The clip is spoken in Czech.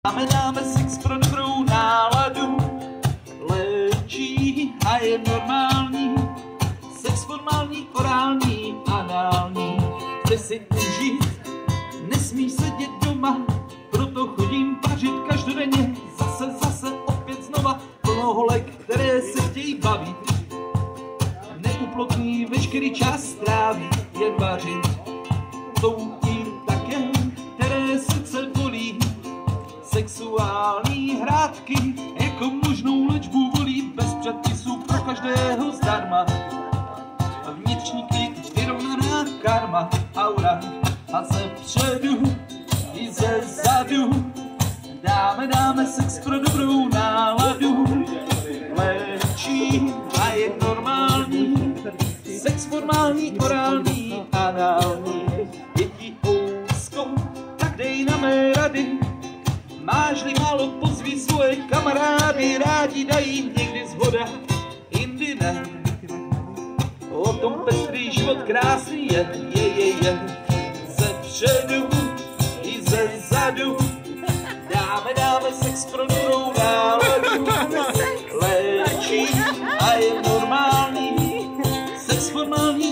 Dáme sex pro dobrou náladu, léčí a je normální. Sex formální, orální, anální. Chci si užít, nesmíš sedět doma, proto chodím pařit každodenně. Zase, opět znova, plno holek, které se chtějí bavit. Neuplotní veškerý čas stráví, jen vařit. Jsou i také, které srdce bolí. Sexuální hrádky jako možnou léčbu volí, bez předpisů pro každého zdarma. Vnitřní klid, vyrovnaná karma, aura a ze předu i ze zadu. Dáme sex pro dobrou náladu, léčí a je normální. Sex formální, orální, anální. Je ti ousko, tak dej na mé rady. Máš-li málo, pozví svoje kamarády, rádi dají někdy zhoda, jindy ne. O tom pestrý život krásný je. Ze předu i ze zadu. Dáme sex pro dobrou náladu, léčí a je normální. Sex formální,